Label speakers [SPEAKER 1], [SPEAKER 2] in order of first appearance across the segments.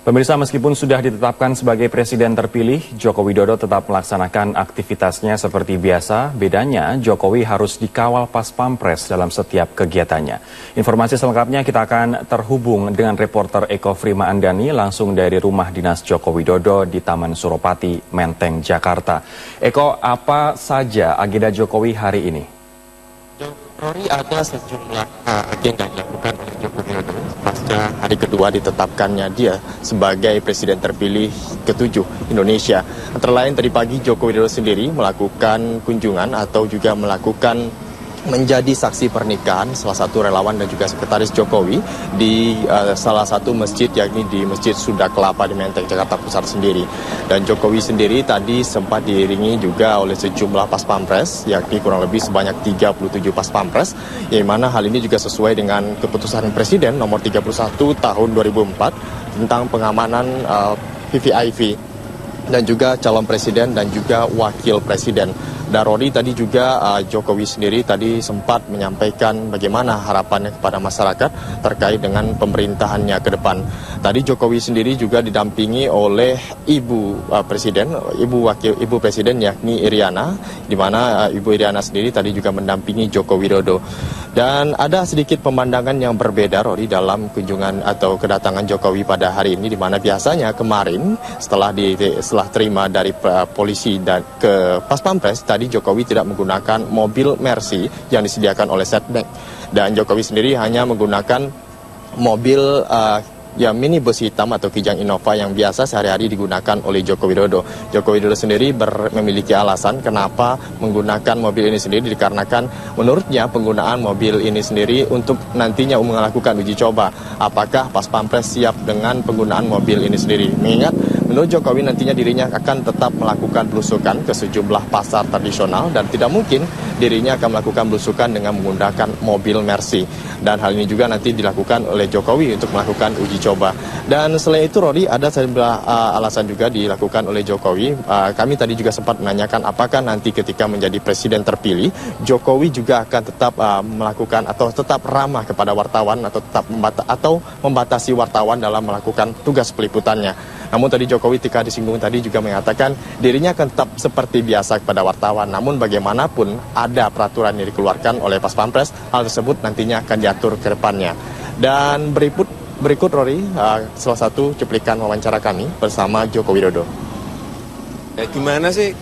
[SPEAKER 1] Pemirsa, meskipun sudah ditetapkan sebagai presiden terpilih, Joko Widodo tetap melaksanakan aktivitasnya seperti biasa. Bedanya, Jokowi harus dikawal pas pampres dalam setiap kegiatannya. Informasi selengkapnya kita akan terhubung dengan reporter Eko Frima Andani langsung dari rumah dinas Joko Widodo di Taman Suropati, Menteng, Jakarta. Eko, apa saja agenda Jokowi hari ini?
[SPEAKER 2] Rory, ada sejumlah agenda yang dilakukan oleh Joko Widodo pasca hari kedua ditetapkannya dia sebagai presiden terpilih ke-7 Indonesia. Antara lain tadi pagi Joko Widodo sendiri melakukan kunjungan atau juga melakukan menjadi saksi pernikahan salah satu relawan dan juga sekretaris Jokowi di salah satu masjid, yakni di Masjid Sunda Kelapa di Menteng, Jakarta Pusat sendiri. Dan Jokowi sendiri tadi sempat diiringi juga oleh sejumlah pas pampres, yakni kurang lebih sebanyak 37 pas pampres, yang mana hal ini juga sesuai dengan keputusan Presiden nomor 31 tahun 2004 tentang pengamanan VVIP dan juga calon presiden dan juga wakil presiden. Dan Rory, tadi juga Jokowi sendiri tadi sempat menyampaikan bagaimana harapannya kepada masyarakat terkait dengan pemerintahannya ke depan. Tadi Jokowi sendiri juga didampingi oleh ibu presiden yakni Iriana, di mana ibu Iriana sendiri tadi juga mendampingi Joko Widodo. Dan ada sedikit pemandangan yang berbeda, Rory, dalam kunjungan atau kedatangan Jokowi pada hari ini, di mana biasanya kemarin setelah terima dari polisi dan ke pas pampres, tadi Jokowi tidak menggunakan mobil Mercy yang disediakan oleh Setnek, dan Jokowi sendiri hanya menggunakan mobil minibus hitam atau Kijang Innova yang biasa sehari-hari digunakan oleh Joko Widodo. Joko Widodo sendiri memiliki alasan kenapa menggunakan mobil ini sendiri, dikarenakan menurutnya penggunaan mobil ini sendiri untuk nantinya melakukan uji coba apakah pas pampres siap dengan penggunaan mobil ini sendiri. Mengingat menurut Jokowi nantinya dirinya akan tetap melakukan belusukan ke sejumlah pasar tradisional dan tidak mungkin dirinya akan melakukan belusukan dengan menggunakan mobil Mercy. Dan hal ini juga nanti dilakukan oleh Jokowi untuk melakukan uji coba. Dan selain itu, Rory, ada sejumlah alasan juga dilakukan oleh Jokowi. Kami tadi juga sempat menanyakan apakah nanti ketika menjadi presiden terpilih, Jokowi juga akan tetap melakukan atau tetap ramah kepada wartawan atau tetap membatasi wartawan dalam melakukan tugas peliputannya. Namun tadi Jokowi ketika disinggung tadi juga mengatakan dirinya akan tetap seperti biasa kepada wartawan. Namun bagaimanapun ada peraturan yang dikeluarkan oleh pas pampres, hal tersebut nantinya akan diatur ke depannya. Dan berikut Rory, salah satu cuplikan wawancara kami bersama Joko Widodo.
[SPEAKER 3] Ya gimana sih,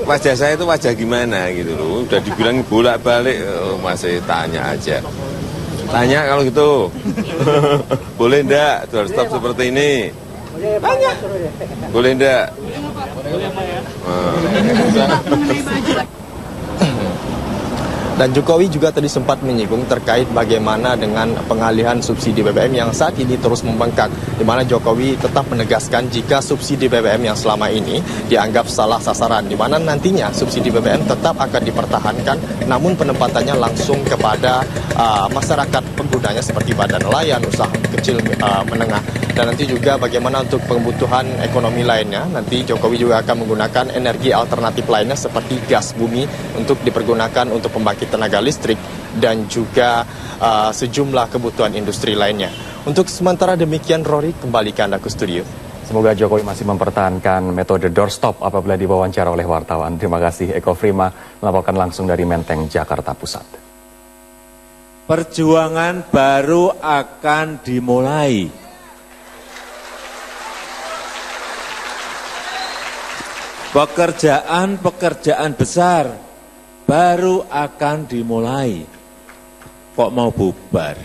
[SPEAKER 3] wajah saya itu wajah gimana gitu loh. Udah dibilang bolak-balik, masih tanya aja. Tanya kalau gitu. Boleh enggak doorstop seperti ini? Tanya. Boleh enggak?
[SPEAKER 2] Dan Jokowi juga tadi sempat menyinggung terkait bagaimana dengan pengalihan subsidi BBM yang saat ini terus membengkak, di mana Jokowi tetap menegaskan jika subsidi BBM yang selama ini dianggap salah sasaran, di mana nantinya subsidi BBM tetap akan dipertahankan, namun penempatannya langsung kepada masyarakat penggunanya seperti badan nelayan, usaha kecil menengah. Dan nanti juga bagaimana untuk kebutuhan ekonomi lainnya, nanti Jokowi juga akan menggunakan energi alternatif lainnya seperti gas bumi untuk dipergunakan untuk pembangkit tenaga listrik dan juga sejumlah kebutuhan industri lainnya. Untuk sementara demikian, Rory, kembali ke Anda ke studio.
[SPEAKER 1] Semoga Jokowi masih mempertahankan metode doorstop apabila diwawancara oleh wartawan. Terima kasih Eko Frima melaporkan langsung dari Menteng, Jakarta Pusat.
[SPEAKER 4] Perjuangan baru akan dimulai. Pekerjaan besar baru akan dimulai. Kok mau bubar?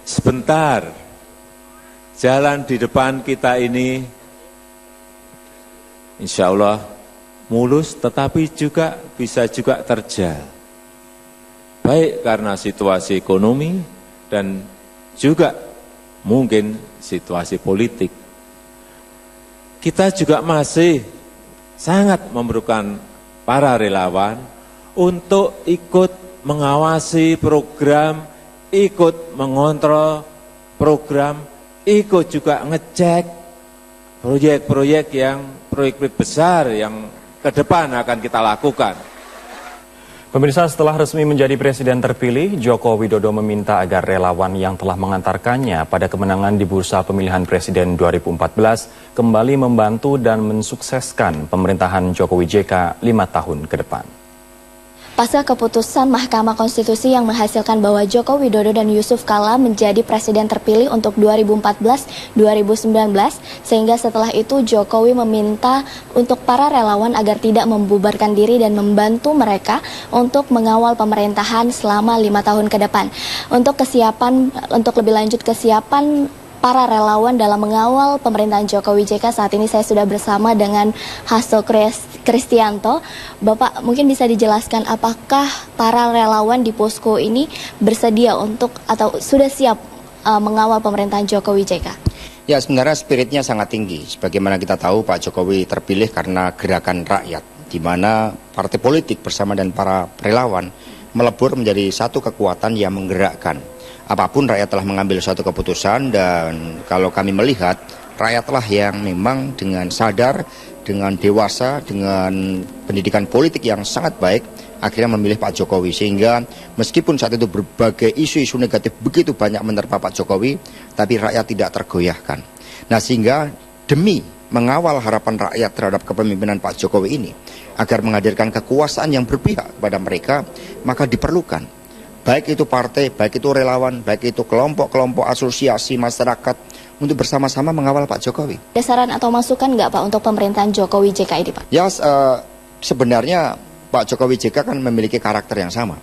[SPEAKER 4] Sebentar, jalan di depan kita ini insya Allah mulus, tetapi juga bisa juga terjal. Baik karena situasi ekonomi dan juga mungkin situasi politik. Kita juga masih sangat memerlukan para relawan untuk ikut mengawasi program, ikut mengontrol program, ikut juga ngecek proyek besar yang ke depan akan kita lakukan.
[SPEAKER 1] Pemirsa, setelah resmi menjadi presiden terpilih, Joko Widodo meminta agar relawan yang telah mengantarkannya pada kemenangan di bursa pemilihan presiden 2014 kembali membantu dan mensukseskan pemerintahan Jokowi JK 5 tahun ke depan.
[SPEAKER 5] Pasca keputusan Mahkamah Konstitusi yang menghasilkan bahwa Joko Widodo dan Yusuf Kala menjadi presiden terpilih untuk 2014-2019, sehingga setelah itu Jokowi meminta untuk para relawan agar tidak membubarkan diri dan membantu mereka untuk mengawal pemerintahan selama 5 tahun ke depan. Untuk lebih lanjut kesiapan para relawan dalam mengawal pemerintahan Jokowi JK, saat ini saya sudah bersama dengan Hasto Kristianto. Bapak, mungkin bisa dijelaskan apakah para relawan di posko ini bersedia untuk atau sudah siap mengawal pemerintahan Jokowi JK?
[SPEAKER 6] Ya, sebenarnya spiritnya sangat tinggi. Sebagaimana kita tahu, Pak Jokowi terpilih karena gerakan rakyat, di mana partai politik bersama dan para relawan melebur menjadi satu kekuatan yang menggerakkan. Apapun rakyat telah mengambil suatu keputusan, dan kalau kami melihat rakyatlah yang memang dengan sadar, dengan dewasa, dengan pendidikan politik yang sangat baik akhirnya memilih Pak Jokowi, sehingga meskipun saat itu berbagai isu-isu negatif begitu banyak menerpa Pak Jokowi, tapi rakyat tidak tergoyahkan. Nah, sehingga demi mengawal harapan rakyat terhadap kepemimpinan Pak Jokowi ini agar menghadirkan kekuasaan yang berpihak kepada mereka, maka diperlukan baik itu partai, baik itu relawan, baik itu kelompok-kelompok asosiasi masyarakat untuk bersama-sama mengawal Pak Jokowi.
[SPEAKER 5] Ada saran atau masukan nggak Pak untuk pemerintahan Jokowi JK ini, Pak?
[SPEAKER 6] Ya, sebenarnya Pak Jokowi JK kan memiliki karakter yang sama.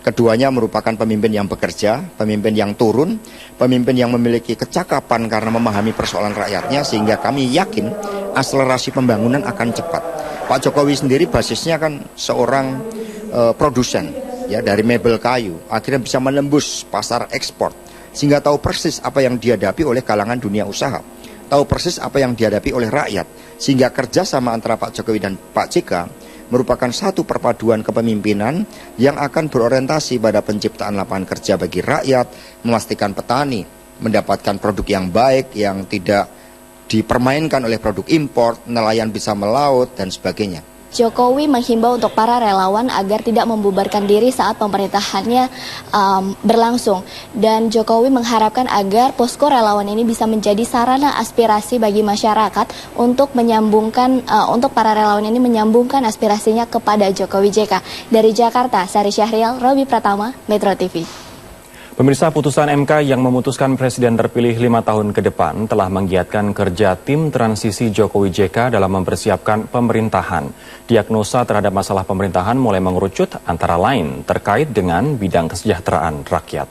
[SPEAKER 6] Keduanya merupakan pemimpin yang bekerja, pemimpin yang turun, pemimpin yang memiliki kecakapan karena memahami persoalan rakyatnya, sehingga kami yakin akselerasi pembangunan akan cepat. Pak Jokowi sendiri basisnya kan seorang produsen, ya, dari mebel kayu, akhirnya bisa menembus pasar ekspor, sehingga tahu persis apa yang dihadapi oleh kalangan dunia usaha, tahu persis apa yang dihadapi oleh rakyat, sehingga kerjasama antara Pak Jokowi dan Pak JK merupakan satu perpaduan kepemimpinan yang akan berorientasi pada penciptaan lapangan kerja bagi rakyat, memastikan petani mendapatkan produk yang baik, yang tidak dipermainkan oleh produk impor, nelayan bisa melaut, dan sebagainya.
[SPEAKER 5] Jokowi menghimbau untuk para relawan agar tidak membubarkan diri saat pemerintahannya berlangsung. Dan Jokowi mengharapkan agar posko relawan ini bisa menjadi sarana aspirasi bagi masyarakat untuk menyambungkan, untuk para relawan ini menyambungkan aspirasinya kepada Jokowi JK. Dari Jakarta, Sari Syahrial, Robi Pratama, Metro TV.
[SPEAKER 1] Pemirsa, putusan MK yang memutuskan presiden terpilih 5 tahun ke depan telah menggiatkan kerja tim transisi Jokowi JK dalam mempersiapkan pemerintahan. Diagnosa terhadap masalah pemerintahan mulai mengerucut, antara lain terkait dengan bidang kesejahteraan rakyat.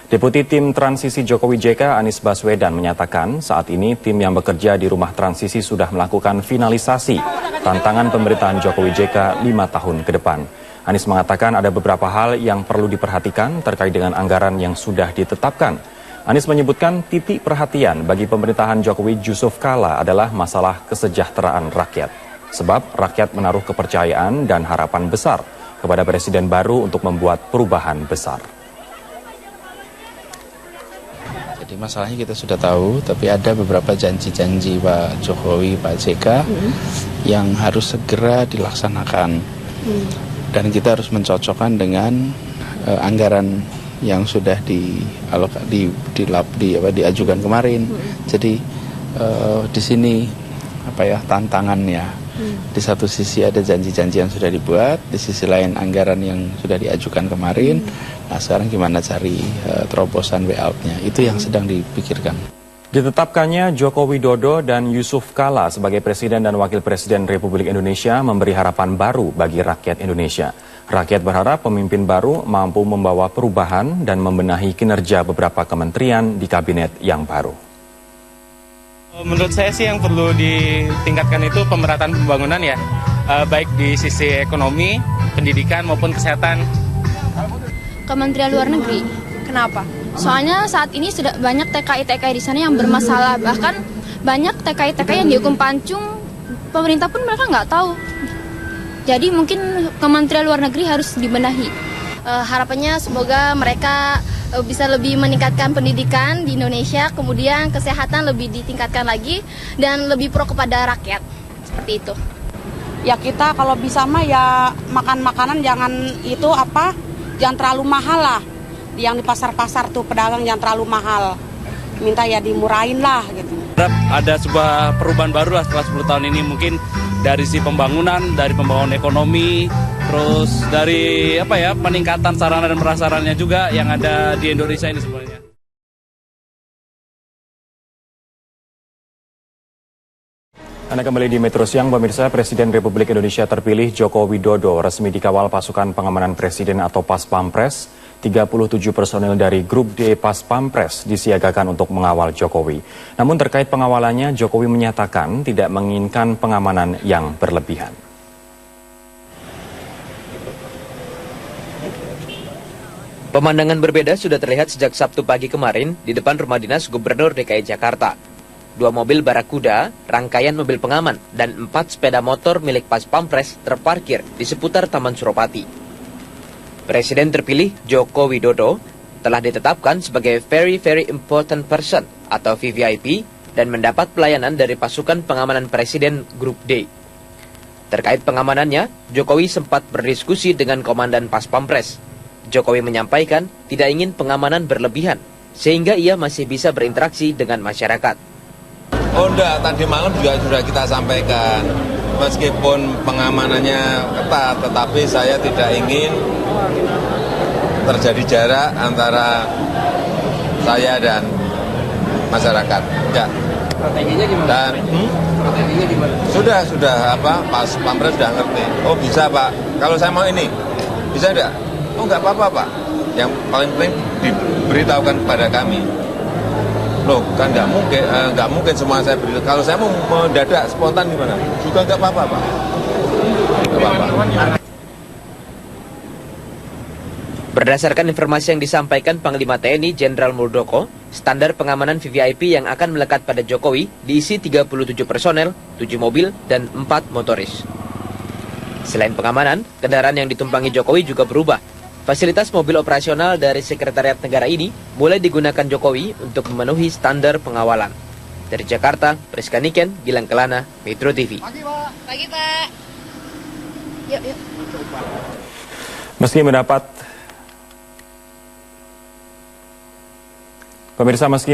[SPEAKER 1] Deputi tim transisi Jokowi JK Anies Baswedan menyatakan saat ini tim yang bekerja di rumah transisi sudah melakukan finalisasi tantangan pemerintahan Jokowi JK 5 tahun ke depan. Anies mengatakan ada beberapa hal yang perlu diperhatikan terkait dengan anggaran yang sudah ditetapkan. Anies menyebutkan titik perhatian bagi pemerintahan Jokowi Yusuf Kala adalah masalah kesejahteraan rakyat. Sebab rakyat menaruh kepercayaan dan harapan besar kepada presiden baru untuk membuat perubahan besar.
[SPEAKER 7] Jadi masalahnya kita sudah tahu, tapi ada beberapa janji-janji Pak Jokowi, Pak JK yang harus segera dilaksanakan. Dan kita harus mencocokkan dengan anggaran yang sudah diajukan kemarin. Jadi di sini tantangannya. Di satu sisi ada janji-janji yang sudah dibuat, di sisi lain anggaran yang sudah diajukan kemarin. Nah, sekarang gimana cari terobosan way out-nya? Itu yang sedang dipikirkan.
[SPEAKER 1] Ditetapkannya Joko Widodo dan Yusuf Kala sebagai Presiden dan Wakil Presiden Republik Indonesia memberi harapan baru bagi rakyat Indonesia. Rakyat berharap pemimpin baru mampu membawa perubahan dan membenahi kinerja beberapa kementerian di kabinet yang baru.
[SPEAKER 8] Menurut saya sih yang perlu ditingkatkan itu pemerataan pembangunan ya, baik di sisi ekonomi, pendidikan maupun kesehatan.
[SPEAKER 9] Kementerian Luar Negeri. Kenapa? Soalnya saat ini sudah banyak TKI-TKI di sana yang bermasalah. Bahkan banyak TKI-TKI yang dihukum pancung, pemerintah pun mereka nggak tahu. Jadi mungkin Kementerian Luar Negeri harus dibenahi.
[SPEAKER 10] Harapannya semoga mereka bisa lebih meningkatkan pendidikan di Indonesia, kemudian kesehatan lebih ditingkatkan lagi, dan lebih pro kepada rakyat. Seperti itu.
[SPEAKER 11] Ya kita kalau bisa mah ya makan makanan jangan jangan terlalu mahal lah. Yang di pasar-pasar tuh pedagang jangan terlalu mahal. Minta ya dimurahin lah gitu.
[SPEAKER 8] Ada sebuah perubahan baru lah setelah 10 tahun ini, mungkin dari si pembangunan ekonomi, terus dari peningkatan sarana dan prasarannya juga yang ada di Indonesia ini sebenarnya.
[SPEAKER 1] Anda kembali di Metro Siang, pemirsa. Presiden Republik Indonesia terpilih Joko Widodo resmi dikawal pasukan pengamanan Presiden atau Pas Pampres. 37 personel dari Grup D Pas Pampres disiagakan untuk mengawal Jokowi. Namun terkait pengawalannya, Jokowi menyatakan tidak menginginkan pengamanan yang berlebihan.
[SPEAKER 12] Pemandangan berbeda sudah terlihat sejak Sabtu pagi kemarin di depan rumah dinas Gubernur DKI Jakarta. 2 mobil Barakuda, rangkaian mobil pengaman, dan 4 sepeda motor milik Pas Pampres terparkir di seputar Taman Suropati. Presiden terpilih Joko Widodo telah ditetapkan sebagai Very Very Important Person atau VVIP dan mendapat pelayanan dari pasukan pengamanan Presiden Grup D. Terkait pengamanannya, Jokowi sempat berdiskusi dengan Komandan Pas Pampres. Jokowi menyampaikan tidak ingin pengamanan berlebihan, sehingga ia masih bisa berinteraksi dengan masyarakat.
[SPEAKER 3] Oh enggak, tadi malam juga sudah kita sampaikan. Meskipun pengamanannya ketat, tetapi saya tidak ingin terjadi jarak antara saya dan masyarakat. Enggak.
[SPEAKER 12] Strateginya gimana?
[SPEAKER 3] Dan
[SPEAKER 12] strateginya gimana?
[SPEAKER 3] Sudah Pas Pampres sudah ngerti. Oh bisa Pak, kalau saya mau ini, bisa enggak? Oh enggak apa-apa Pak. Yang paling penting diberitahukan kepada kami. Loh, kan nggak mungkin semua saya beri. Kalau saya mau mendadak spontan gimana? Juga nggak apa-apa, Pak. Nggak apa-apa.
[SPEAKER 12] Berdasarkan informasi yang disampaikan Panglima TNI Jenderal Muldoko, standar pengamanan VVIP yang akan melekat pada Jokowi diisi 37 personel, 7 mobil, dan 4 motoris. Selain pengamanan, kendaraan yang ditumpangi Jokowi juga berubah. Fasilitas mobil operasional dari Sekretariat Negara ini mulai digunakan Jokowi untuk memenuhi standar pengawalan. Dari Jakarta, Priska Niken, Gilang Kelana, Metro TV.
[SPEAKER 10] Pagi, Pak. Pagi, Pak. Yuk.
[SPEAKER 1] Meski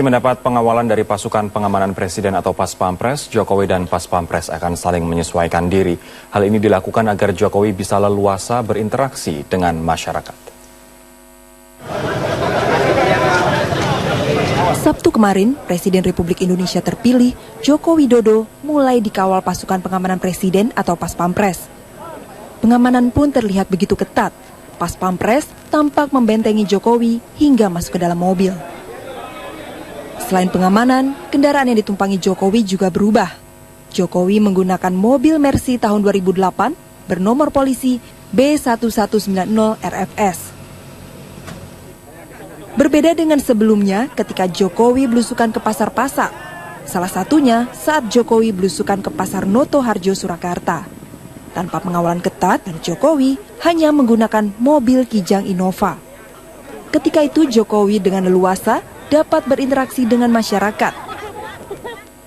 [SPEAKER 1] mendapat pengawalan dari pasukan pengamanan Presiden atau Pas Pampres, Jokowi dan Pas Pampres akan saling menyesuaikan diri. Hal ini dilakukan agar Jokowi bisa leluasa berinteraksi dengan masyarakat.
[SPEAKER 13] Sabtu kemarin, Presiden Republik Indonesia terpilih, Joko Widodo, mulai dikawal pasukan pengamanan Presiden atau Pas Pampres. Pengamanan pun terlihat begitu ketat. Pas Pampres tampak membentengi Jokowi hingga masuk ke dalam mobil. Selain pengamanan, kendaraan yang ditumpangi Jokowi juga berubah. Jokowi menggunakan mobil Mercy tahun 2008 bernomor polisi B1190 RFS. Berbeda dengan sebelumnya ketika Jokowi belusukan ke pasar-pasar. Salah satunya saat Jokowi belusukan ke Pasar Noto Harjo, Surakarta. Tanpa pengawalan ketat, Jokowi hanya menggunakan mobil Kijang Innova. Ketika itu Jokowi dengan leluasa dapat berinteraksi dengan masyarakat.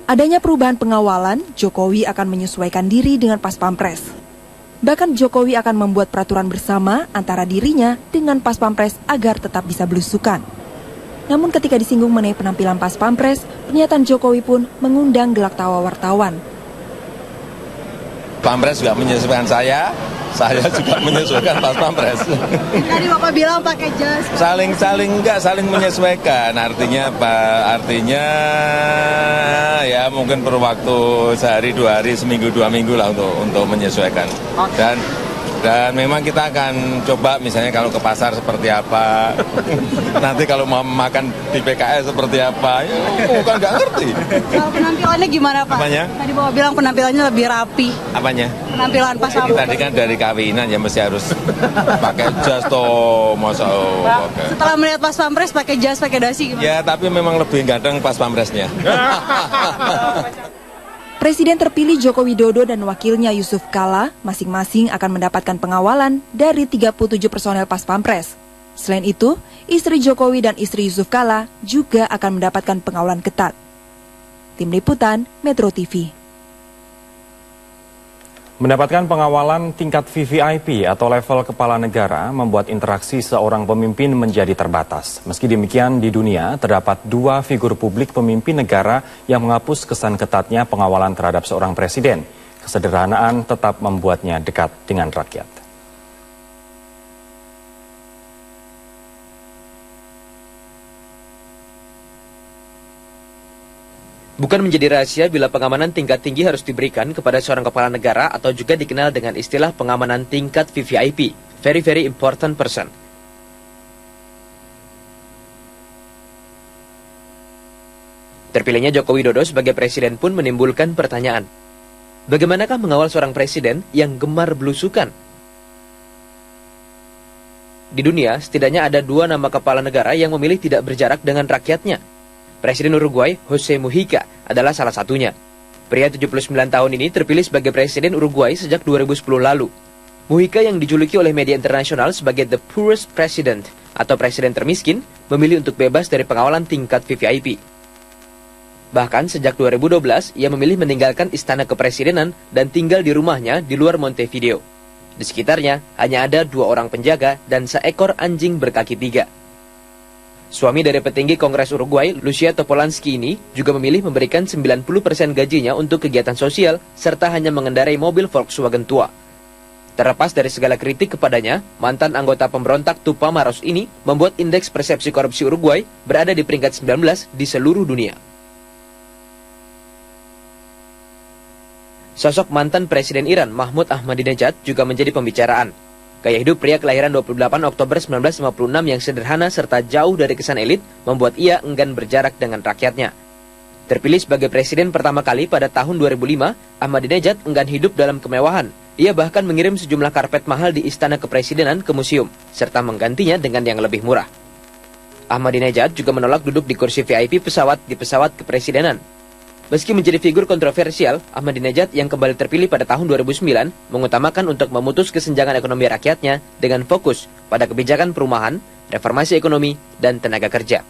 [SPEAKER 13] Adanya perubahan pengawalan, Jokowi akan menyesuaikan diri dengan Pas Pampres. Bahkan Jokowi akan membuat peraturan bersama antara dirinya dengan Pas Pampres agar tetap bisa belusukan. Namun ketika disinggung mengenai penampilan Pas Pampres, pernyataan Jokowi pun mengundang gelak tawa wartawan.
[SPEAKER 3] Pampres juga menyesuaikan saya juga menyesuaikan Pas Pampres.
[SPEAKER 11] Tadi Bapak bilang pakai jas.
[SPEAKER 3] Saling menyesuaikan. Artinya apa? Artinya ya mungkin perlu waktu sehari, 2 hari, seminggu, 2 minggu lah untuk menyesuaikan. Dan memang kita akan coba misalnya kalau ke pasar seperti apa, nanti kalau mau makan di PKS seperti apa, ya kan nggak ngerti.
[SPEAKER 11] Kalau penampilannya gimana Pak?
[SPEAKER 3] Apanya?
[SPEAKER 11] Tadi Bapak bilang penampilannya lebih rapi.
[SPEAKER 3] Apanya?
[SPEAKER 11] Penampilan Pas Pampres.
[SPEAKER 3] Tadi kan dari kawinan ya mesti harus pakai jas toh, masa pakai.
[SPEAKER 11] Setelah melihat Pas Pampres pakai jas, pakai dasi gimana?
[SPEAKER 3] Ya tapi memang lebih ganteng Pas Pampresnya.
[SPEAKER 13] Presiden terpilih Joko Widodo dan wakilnya Yusuf Kala masing-masing akan mendapatkan pengawalan dari 37 personel Pas Pampres. Selain itu, istri Jokowi dan istri Yusuf Kala juga akan mendapatkan pengawalan ketat. Tim Liputan, Metro TV.
[SPEAKER 1] Mendapatkan pengawalan tingkat VVIP atau level kepala negara membuat interaksi seorang pemimpin menjadi terbatas. Meski demikian, di dunia terdapat 2 figur publik pemimpin negara yang menghapus kesan ketatnya pengawalan terhadap seorang presiden. Kesederhanaan tetap membuatnya dekat dengan rakyat.
[SPEAKER 12] Bukan menjadi rahasia bila pengamanan tingkat tinggi harus diberikan kepada seorang kepala negara atau juga dikenal dengan istilah pengamanan tingkat VVIP, Very Very Important Person. Terpilihnya Joko Widodo sebagai presiden pun menimbulkan pertanyaan. Bagaimanakah mengawal seorang presiden yang gemar belusukan? Di dunia, setidaknya ada 2 nama kepala negara yang memilih tidak berjarak dengan rakyatnya. Presiden Uruguay, Jose Mujica, adalah salah satunya. Pria 79 tahun ini terpilih sebagai presiden Uruguay sejak 2010 lalu. Mujica yang dijuluki oleh media internasional sebagai the poorest president atau presiden termiskin, memilih untuk bebas dari pengawalan tingkat VVIP. Bahkan sejak 2012, ia memilih meninggalkan istana kepresidenan dan tinggal di rumahnya di luar Montevideo. Di sekitarnya hanya ada 2 orang penjaga dan seekor anjing berkaki 3. Suami dari petinggi Kongres Uruguay, Lucia Topolansky ini juga memilih memberikan 90% gajinya untuk kegiatan sosial serta hanya mengendarai mobil Volkswagen tua. Terlepas dari segala kritik kepadanya, mantan anggota pemberontak Tupamaros ini membuat indeks persepsi korupsi Uruguay berada di peringkat 19 di seluruh dunia. Sosok mantan Presiden Iran Mahmud Ahmadinejad juga menjadi pembicaraan. Gaya hidup pria kelahiran 28 Oktober 1956 yang sederhana serta jauh dari kesan elit membuat ia enggan berjarak dengan rakyatnya. Terpilih sebagai presiden pertama kali pada tahun 2005, Ahmadinejad enggan hidup dalam kemewahan. Ia bahkan mengirim sejumlah karpet mahal di istana kepresidenan ke museum, serta menggantinya dengan yang lebih murah. Ahmadinejad juga menolak duduk di kursi VIP pesawat di pesawat kepresidenan. Meski menjadi figur kontroversial, Ahmadinejad yang kembali terpilih pada tahun 2009 mengutamakan untuk memutus kesenjangan ekonomi rakyatnya dengan fokus pada kebijakan perumahan, reformasi ekonomi, dan tenaga kerja.